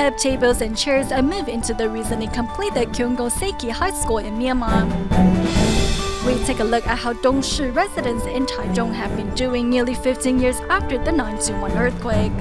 up tables and chairs and move into the recently completed Kyaung Seik High School in Myanmar. We take a look at how Dongshi residents in Taichung have been doing nearly 15 years after the 9/11 earthquake.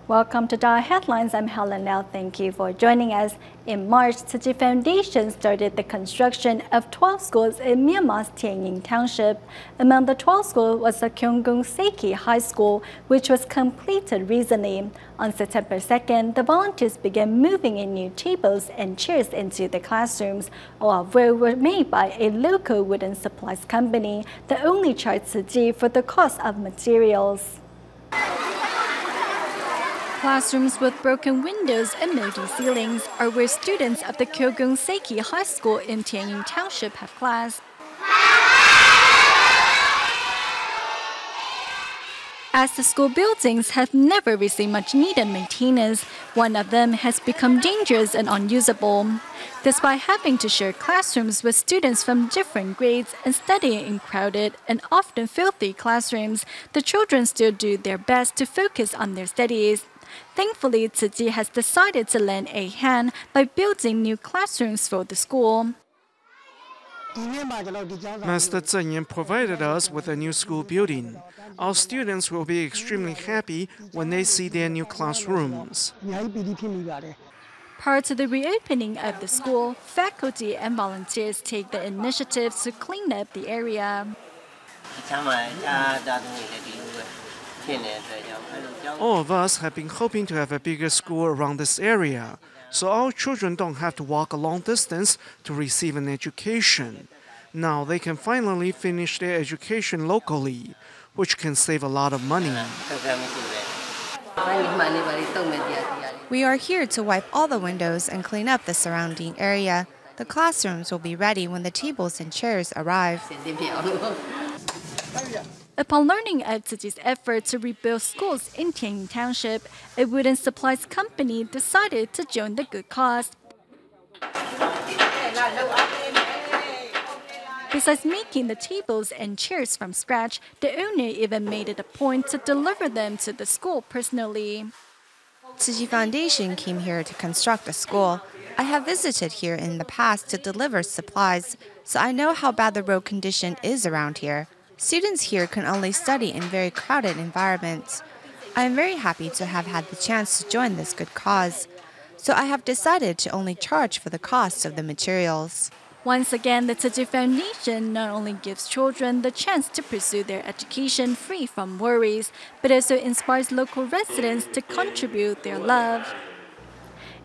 Welcome to DaAi Headlines. I'm Helen Lau. Thank you for joining us. In March, Tzu Foundation started the construction of 12 schools in Myanmar's Kyaung Township. Among the 12 schools was the Kyaung Seik High School, which was completed recently. On September 2nd, the volunteers began moving in new tables and chairs into the classrooms, all of which were made by a local wooden supplies company that only charged Tzu for the cost of materials. Classrooms with broken windows and moldy ceilings are where students of the Kyaung Seik High School in Kyaung Township have class. As the school buildings have never received much needed maintenance, one of them has become dangerous and unusable. Despite having to share classrooms with students from different grades and studying in crowded and often filthy classrooms, the children still do their best to focus on their studies. Thankfully, Tzu has decided to lend a hand by building new classrooms for the school. Master Zeng provided us with a new school building. Our students will be extremely happy when they see their new classrooms. Prior to the reopening of the school, faculty and volunteers take the initiative to clean up the area. All of us have been hoping to have a bigger school around this area, so our children don't have to walk a long distance to receive an education. Now they can finally finish their education locally, which can save a lot of money. We are here to wipe all the windows and clean up the surrounding area. The classrooms will be ready when the tables and chairs arrive. Upon learning of Tzu's effort to rebuild schools in Kyaung Township, a wooden supplies company decided to join the good cause. Besides making the tables and chairs from scratch, the owner even made it a point to deliver them to the school personally. Tzu Foundation came here to construct a school. I have visited here in the past to deliver supplies, so I know how bad the road condition is around here. Students here can only study in very crowded environments. I am very happy to have had the chance to join this good cause, so I have decided to only charge for the cost of the materials. Once again, the Tzu Foundation not only gives children the chance to pursue their education free from worries, but also inspires local residents to contribute their love.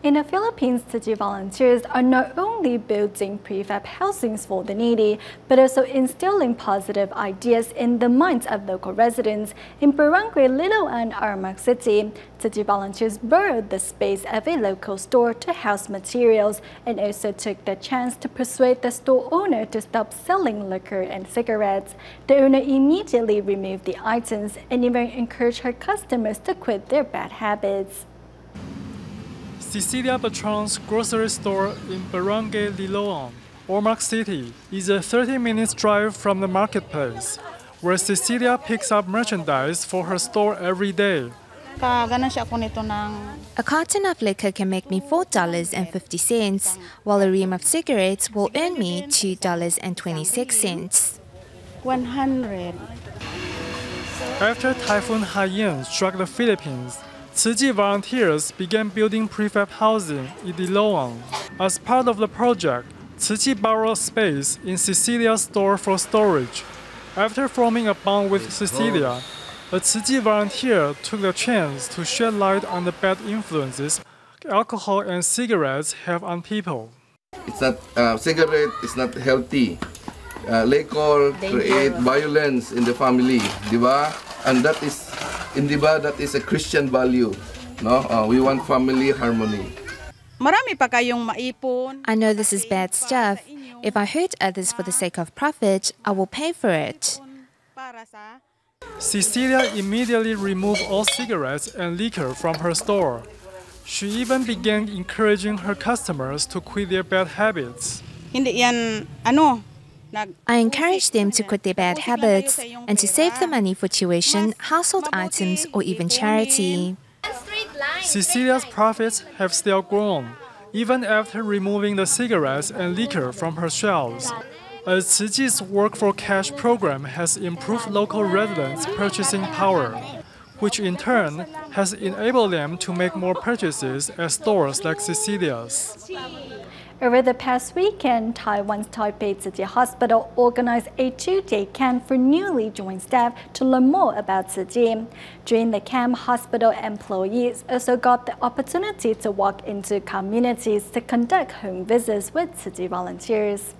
In the Philippines, Tzu volunteers are not only building prefab housings for the needy, but also instilling positive ideas in the minds of local residents. In Barangay Liloan, Armac City, Tzu volunteers borrowed the space of a local store to house materials and also took the chance to persuade the store owner to stop selling liquor and cigarettes. The owner immediately removed the items and even encouraged her customers to quit their bad habits. Cecilia Bertrand's grocery store in Barangay Liloan, Ormac City, is a 30-minute drive from the marketplace, where Cecilia picks up merchandise for her store every day. A carton of liquor can make me $4.50, while a ream of cigarettes will earn me $2.26. 100. After Typhoon Haiyan struck the Philippines, Tzu volunteers began building prefab housing in Liloan. As part of the project, Tzu borrowed space in Cecilia's store for storage. After forming a bond with Cecilia, a Tzu volunteer took the chance to shed light on the bad influences alcohol and cigarettes have on people. It's not cigarette is not healthy. Liquor create violence in the family, diba? And that is that is a Christian value. No, we want family harmony. I know this is bad stuff. If I hurt others for the sake of profit, I will pay for it. Cecilia immediately removed all cigarettes and liquor from her store. She even began encouraging her customers to quit their bad habits. I encourage them to quit their bad habits and to save the money for tuition, household items, or even charity. Cecilia's profits have still grown, even after removing the cigarettes and liquor from her shelves, as Tzuji's Work for Cash program has improved local residents' purchasing power, which in turn has enabled them to make more purchases at stores like Cecilia's. Over the past weekend, Taiwan's Taipei Tzu Chi Hospital organized a 2-day camp for newly joined staff to learn more about Tzu Chi. During the camp, hospital employees also got the opportunity to walk into communities to conduct home visits with Tzu Chi volunteers.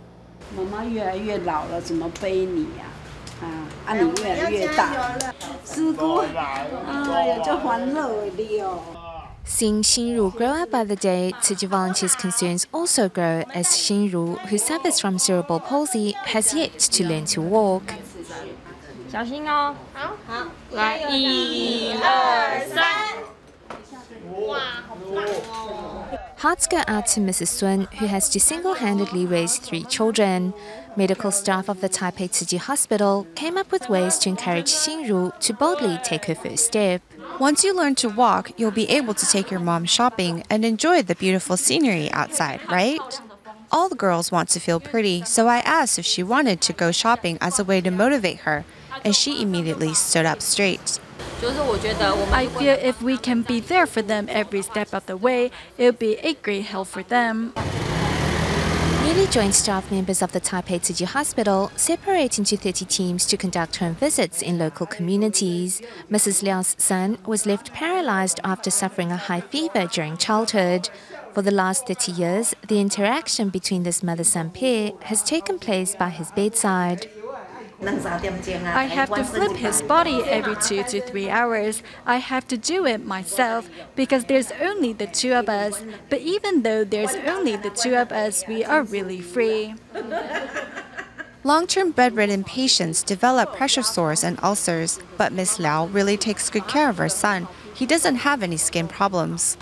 妈妈越来越老了，怎么背你呀？你越来越大，师姑，呀，就欢乐的哦。 Seeing Xinru grow up by the day, Tzu Chi volunteers' concerns also grow as Xinru, who suffers from cerebral palsy, has yet to learn to walk. 小心哦！好，来，1、2、3。哇，好棒哦！ Hearts go out to Mrs. Sun, who has to single-handedly raise 3 children. Medical staff of the Taipei Tzu Chi Hospital came up with ways to encourage Xinru to boldly take her first step. Once you learn to walk, you'll be able to take your mom shopping and enjoy the beautiful scenery outside, right? All the girls want to feel pretty, so I asked if she wanted to go shopping as a way to motivate her, and she immediately stood up straight. I feel if we can be there for them every step of the way, it will be a great help for them. Newly joined staff members of the Taipei Tzu Chi Hospital separate into 30 teams to conduct home visits in local communities. Mrs. Liao's son was left paralyzed after suffering a high fever during childhood. For the last 30 years, the interaction between this mother-son pair has taken place by his bedside. I have to flip his body every 2 to 3 hours. I have to do it myself because there's only the 2 of us. But even though there's only the 2 of us, we are really free. Long-term bedridden patients develop pressure sores and ulcers, but Miss Liao really takes good care of her son. He doesn't have any skin problems.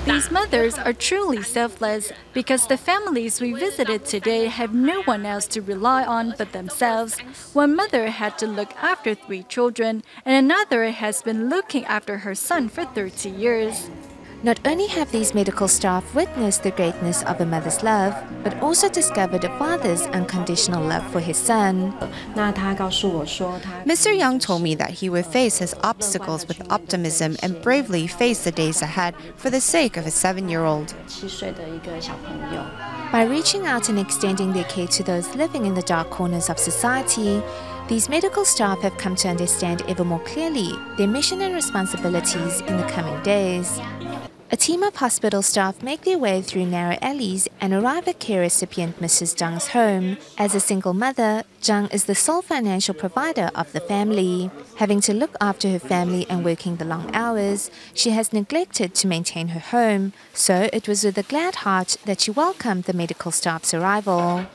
These mothers are truly selfless because the families we visited today have no one else to rely on but themselves. One mother had to look after 3 children, and another has been looking after her son for 30 years. Not only have these medical staff witnessed the greatness of a mother's love, but also discovered a father's unconditional love for his son. Mr. Young told me that he would face his obstacles with optimism and bravely face the days ahead for the sake of his 7-year-old. By reaching out and extending their care to those living in the dark corners of society, these medical staff have come to understand ever more clearly their mission and responsibilities in the coming days. A team of hospital staff make their way through narrow alleys and arrive at care recipient Mrs. Zhang's home. As a single mother, Zhang is the sole financial provider of the family. Having to look after her family and working the long hours, she has neglected to maintain her home, so it was with a glad heart that she welcomed the medical staff's arrival.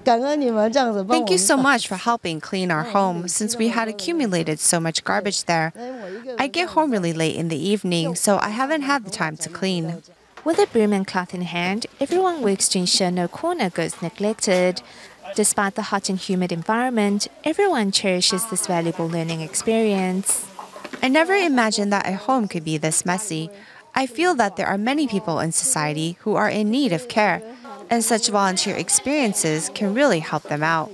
Thank you so much for helping clean our home, since we had accumulated so much garbage there. I get home really late in the evening, so I haven't had the time to clean. With a broom and cloth in hand, everyone works to ensure no corner goes neglected. Despite the hot and humid environment, everyone cherishes this valuable learning experience. I never imagined that a home could be this messy. I feel that there are many people in society who are in need of care, and such volunteer experiences can really help them out.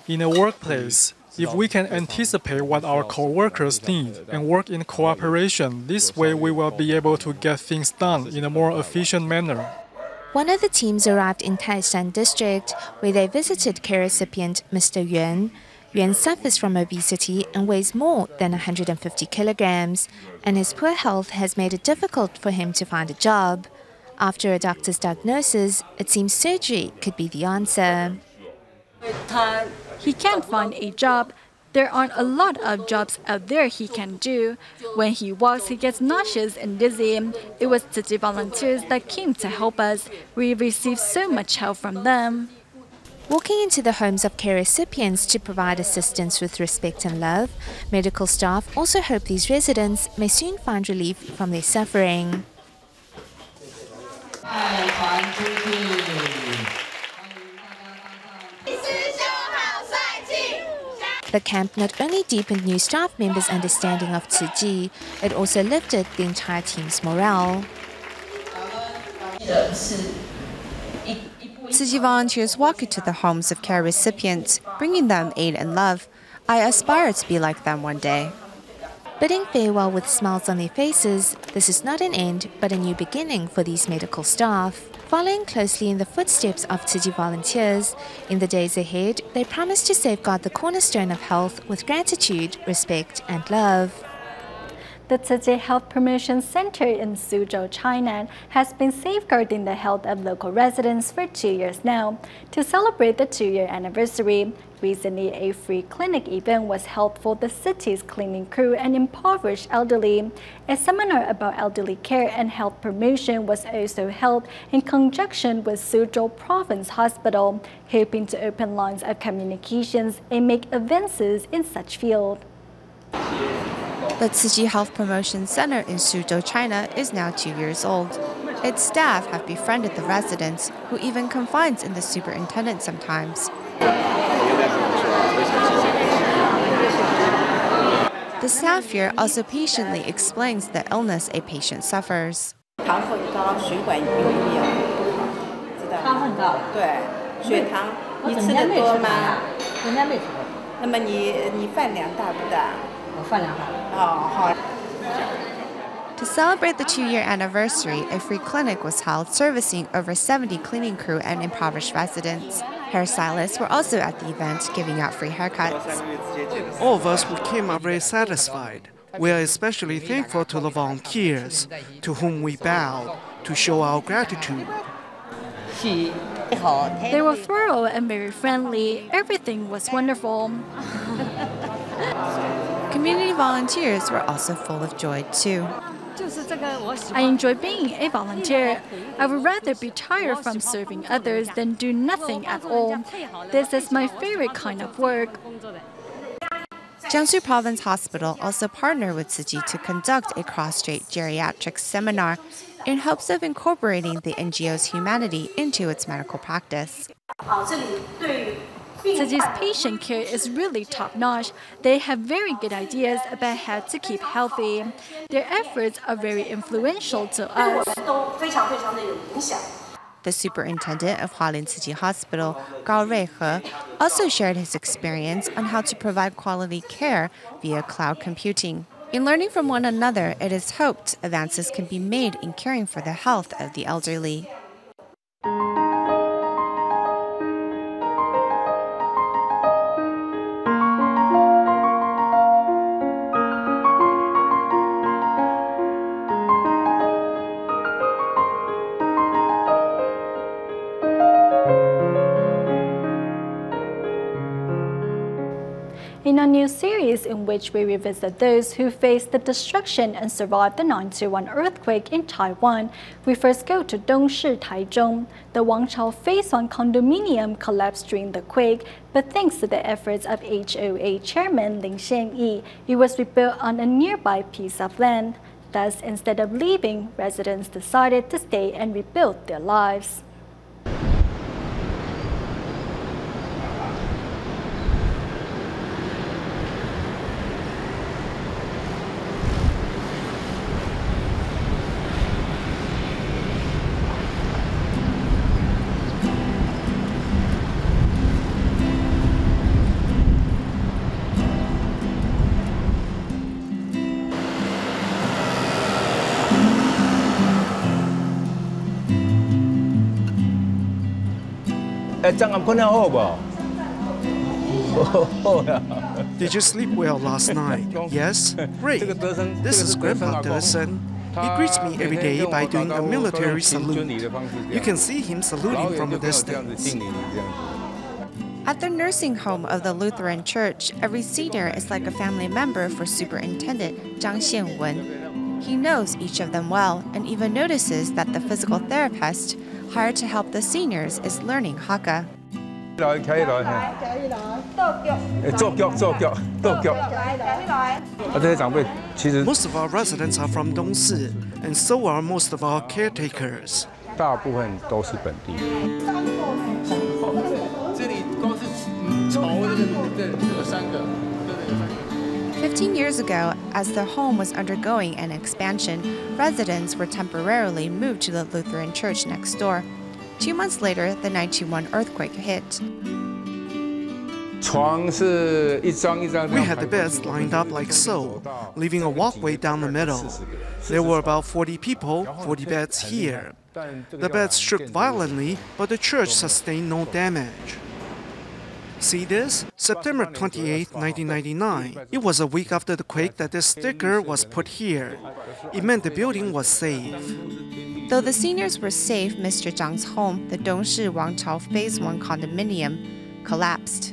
In a workplace, if we can anticipate what our co-workers need and work in cooperation, this way we will be able to get things done in a more efficient manner. One of the teams arrived in Taichung district, where they visited care recipient Mr. Yuan. Yuan suffers from obesity and weighs more than 150 kilograms, and his poor health has made it difficult for him to find a job. After a doctor's diagnosis, it seems surgery could be the answer. He can't find a job. There aren't a lot of jobs out there he can do. When he walks, he gets nauseous and dizzy. It was Tzu Chi volunteers that came to help us. We received so much help from them. Walking into the homes of care recipients to provide assistance with respect and love, medical staff also hope these residents may soon find relief from their suffering. The camp not only deepened new staff members' understanding of Tzu, it also lifted the entire team's morale. Tzu volunteers walk into the homes of care recipients, bringing them aid and love. I aspire to be like them one day. Bidding farewell with smiles on their faces, this is not an end, but a new beginning for these medical staff. Following closely in the footsteps of Tzu volunteers, in the days ahead, they promise to safeguard the cornerstone of health with gratitude, respect, and love. The Tzu Health Promotion Center in Suzhou, China, has been safeguarding the health of local residents for 2 years now. To celebrate the 2-year anniversary, recently a free clinic event was held for the city's cleaning crew and impoverished elderly. A seminar about elderly care and health promotion was also held in conjunction with Suzhou Province Hospital, hoping to open lines of communications and make advances in such field. The Tzu Health Promotion Center in Suzhou, China is now 2 years old. Its staff have befriended the residents, who even confides in the superintendent sometimes. The staff here also patiently explains the illness a patient suffers. 糖分高，血管有没有？知道吗？糖分高。对，血糖。你吃的多吗？人家没吃过。那么你饭量大不大？我饭量大。哦，好。 To celebrate the 2-year anniversary, a free clinic was held servicing over 70 cleaning crew and impoverished residents. Hairstylists were also at the event, giving out free haircuts. All of us came out very satisfied. We are especially thankful to the volunteers, to whom we bowed, to show our gratitude. They were thorough and very friendly. Everything was wonderful. Community volunteers were also full of joy, too. I enjoy being a volunteer. I would rather be tired from serving others than do nothing at all. This is my favorite kind of work. Jiangsu Province Hospital also partnered with Tzu to conduct a cross-strait geriatrics seminar in hopes of incorporating the NGO's humanity into its medical practice. Tzu's patient care is really top-notch. They have very good ideas about how to keep healthy. Their efforts are very influential to us. The superintendent of Hualien Tzu Hospital, Gao Ruihe, also shared his experience on how to provide quality care via cloud computing. In learning from one another, it is hoped advances can be made in caring for the health of the elderly. In a new series in which we revisit those who faced the destruction and survived the 9/21 earthquake in Taiwan, we first go to Dongshi, Taichung. The Wangchao Phase 1 condominium collapsed during the quake, but thanks to the efforts of HOA Chairman Lin Xianyi, it was rebuilt on a nearby piece of land. Thus, instead of leaving, residents decided to stay and rebuild their lives. Did you sleep well last night? Yes? Great. This is Grandpa Dawson. He greets me every day by doing a military salute. You can see him saluting from a distance. At the nursing home of the Lutheran Church, every senior is like a family member for Superintendent Zhang Xianwen. He knows each of them well and even notices that the physical therapist hired to help the seniors is learning Hakka. Most of our residents are from Dongshi, and so are most of our caretakers. 15 years ago, as the home was undergoing an expansion, residents were temporarily moved to the Lutheran church next door. 2 months later, the 9/11 earthquake hit. We had the beds lined up like so, leaving a walkway down the middle. There were about 40 people, 40 beds here. The beds shook violently, but the church sustained no damage. See this? September 28, 1999. It was a week after the quake that this sticker was put here. It meant the building was safe. Though the seniors were safe, Mr. Zhang's home, the Dongshi Wangchao Phase 1 condominium, collapsed.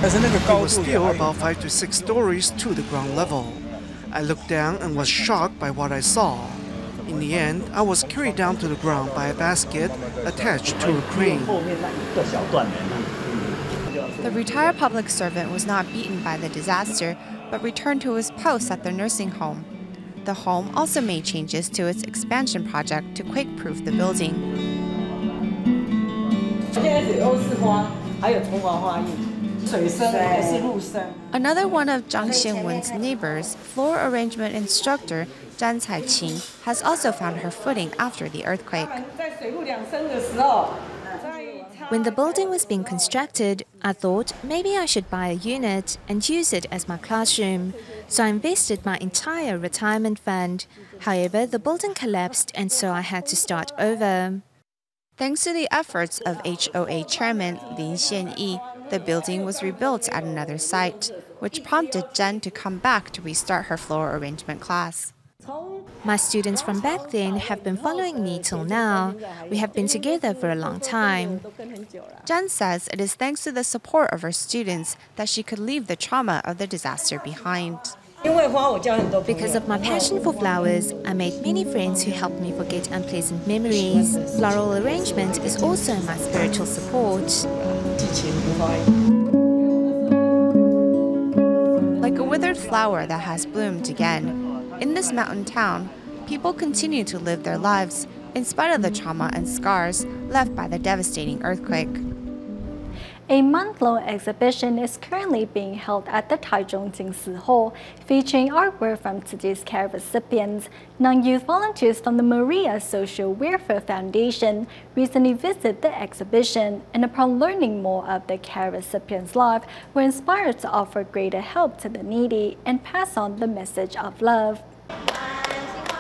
It was still about 5 to 6 stories to the ground level. I looked down and was shocked by what I saw. In the end, I was carried down to the ground by a basket attached to a crane. The retired public servant was not beaten by the disaster, but returned to his post at the nursing home. The home also made changes to its expansion project to quake-proof the building. Another one of Zhang Xianwen's neighbors, floor arrangement instructor Zhan Taichung, has also found her footing after the earthquake. When the building was being constructed, I thought maybe I should buy a unit and use it as my classroom. So I invested my entire retirement fund. However, the building collapsed and so I had to start over. Thanks to the efforts of HOA chairman Lin Xianyi, the building was rebuilt at another site, which prompted Zhen to come back to restart her floor arrangement class. My students from back then have been following me till now. We have been together for a long time. Zhen says it is thanks to the support of her students that she could leave the trauma of the disaster behind. Because of my passion for flowers, I made many friends who helped me forget unpleasant memories. Floral arrangement is also my spiritual support. Like a withered flower that has bloomed again, in this mountain town, people continue to live their lives in spite of the trauma and scars left by the devastating earthquake. A month-long exhibition is currently being held at the Taichung Jingsi Hall, featuring artwork from Tzuji's care recipients. Non-youth volunteers from the Maria Social Welfare Foundation recently visited the exhibition, and upon learning more of the care recipients' life, were inspired to offer greater help to the needy and pass on the message of love.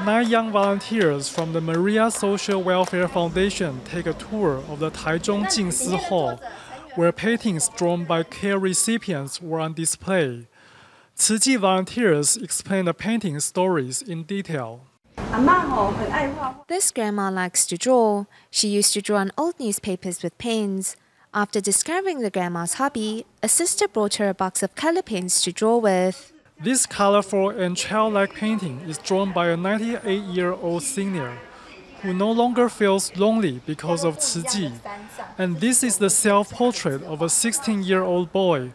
9 young volunteers from the Maria Social Welfare Foundation take a tour of the Taichung Jingsi Hall, where paintings drawn by care recipients were on display.慈技 volunteers explain the painting stories in detail. This grandma likes to draw. She used to draw on old newspapers with pens. After discovering the grandma's hobby, a sister brought her a box of color pens to draw with. This colorful and childlike painting is drawn by a 98-year-old senior who no longer feels lonely because of慈技. And this is the self-portrait of a 16-year-old boy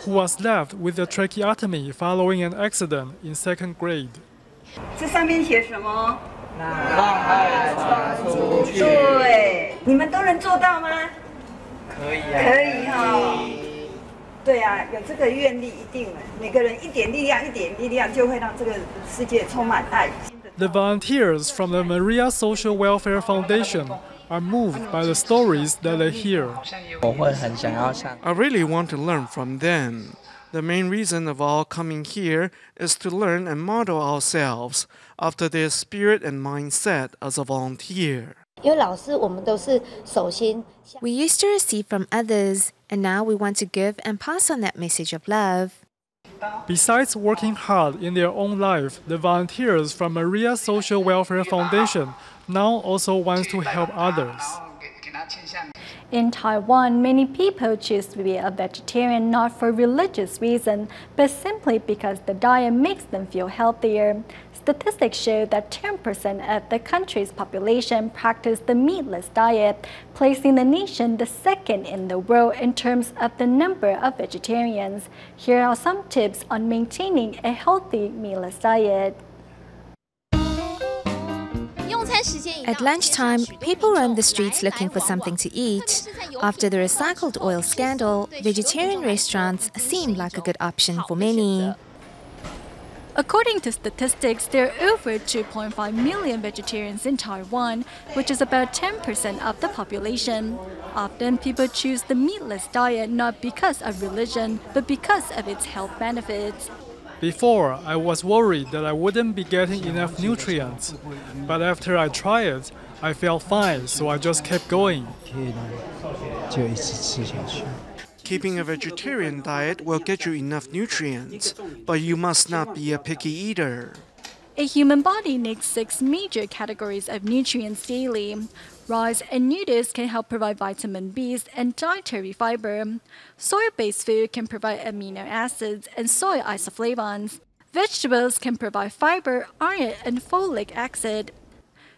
who was left with a tracheotomy following an accident in 2nd grade. 这上面写什么？让爱传出去。对，你们都能做到吗？可以啊。可以哈。对啊，有这个愿力，一定每个人一点力量，一点力量就会让这个世界充满爱。The volunteers from the Maria Social Welfare Foundation are moved by the stories that they hear. I really want to learn from them. The main reason of all coming here is to learn and model ourselves after their spirit and mindset as a volunteer. We used to receive from others, and now we want to give and pass on that message of love. Besides working hard in their own life, the volunteers from Maria Social Welfare Foundation now also want to help others. In Taiwan, many people choose to be a vegetarian not for religious reasons, but simply because the diet makes them feel healthier. Statistics show that 10% of the country's population practice the meatless diet, placing the nation the second in the world in terms of the number of vegetarians. Here are some tips on maintaining a healthy meatless diet. At lunchtime, people roam the streets looking for something to eat. After the recycled oil scandal, vegetarian restaurants seem like a good option for many. According to statistics, there are over 2.5 million vegetarians in Taiwan, which is about 10% of the population. Often, people choose the meatless diet not because of religion, but because of its health benefits. Before, I was worried that I wouldn't be getting enough nutrients. But after I tried it, I felt fine, so I just kept going. Keeping a vegetarian diet will get you enough nutrients, but you must not be a picky eater. A human body needs 6 major categories of nutrients daily. Rice and noodles can help provide vitamin B and dietary fiber. Soy-based food can provide amino acids and soy isoflavones. Vegetables can provide fiber, iron, and folic acid.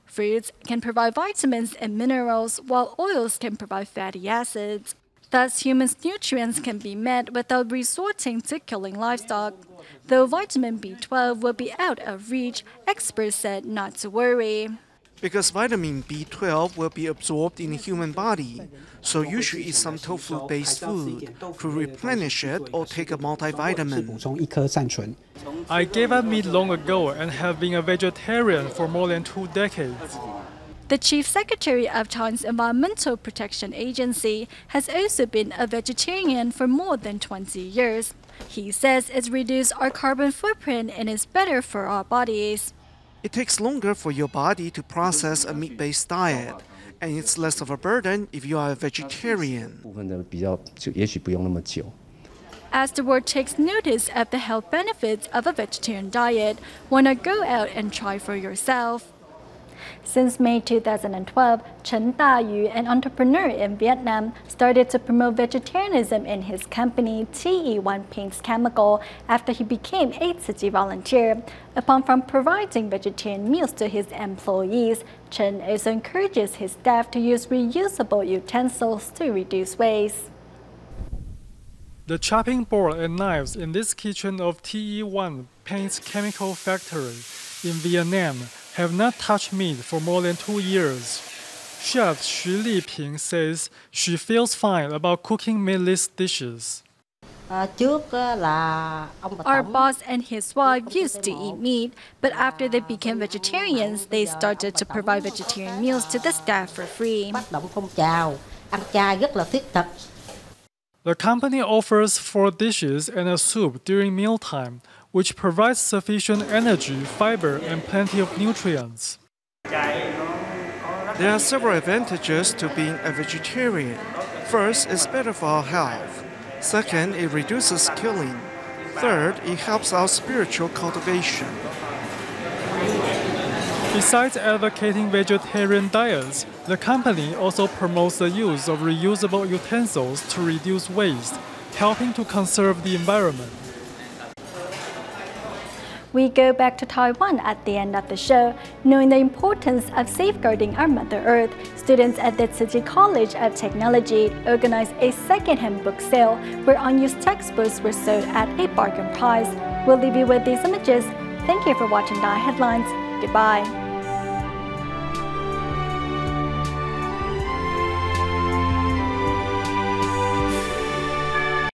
Fruits can provide vitamins and minerals, while oils can provide fatty acids. Thus, humans' nutrients can be met without resorting to killing livestock. Though vitamin B12 will be out of reach, experts said not to worry. Because vitamin B12 will be absorbed in the human body, so you should eat some tofu-based food to replenish it or take a multivitamin. I gave up meat long ago and have been a vegetarian for more than 2 decades. The Chief Secretary of Taiwan's Environmental Protection Agency has also been a vegetarian for more than 20 years. He says it's reduced our carbon footprint and is better for our bodies. It takes longer for your body to process a meat-based diet, and it's less of a burden if you are a vegetarian. As the world takes notice of the health benefits of a vegetarian diet, why not go out and try for yourself? Since May 2012, Chen Dayu, an entrepreneur in Vietnam, started to promote vegetarianism in his company TE1 Paints Chemical after he became a Tzu Chi volunteer. Apart from providing vegetarian meals to his employees, Chen also encourages his staff to use reusable utensils to reduce waste. The chopping board and knives in this kitchen of TE1 Paints Chemical Factory in Vietnam have not touched meat for more than 2 years. Chef Xu Liping says she feels fine about cooking meatless dishes. Our boss and his wife used to eat meat, but after they became vegetarians, they started to provide vegetarian meals to the staff for free. The company offers 4 dishes and a soup during mealtime, which provides sufficient energy, fiber, and plenty of nutrients. There are several advantages to being a vegetarian. First, it's better for our health. Second, it reduces killing. Third, it helps our spiritual cultivation. Besides advocating vegetarian diets, the company also promotes the use of reusable utensils to reduce waste, helping to conserve the environment. We go back to Taiwan at the end of the show. Knowing the importance of safeguarding our Mother Earth, students at the Tzu Chi College of Technology organized a second-hand book sale where unused textbooks were sold at a bargain price. We'll leave you with these images. Thank you for watching DaAi Headlines. Goodbye.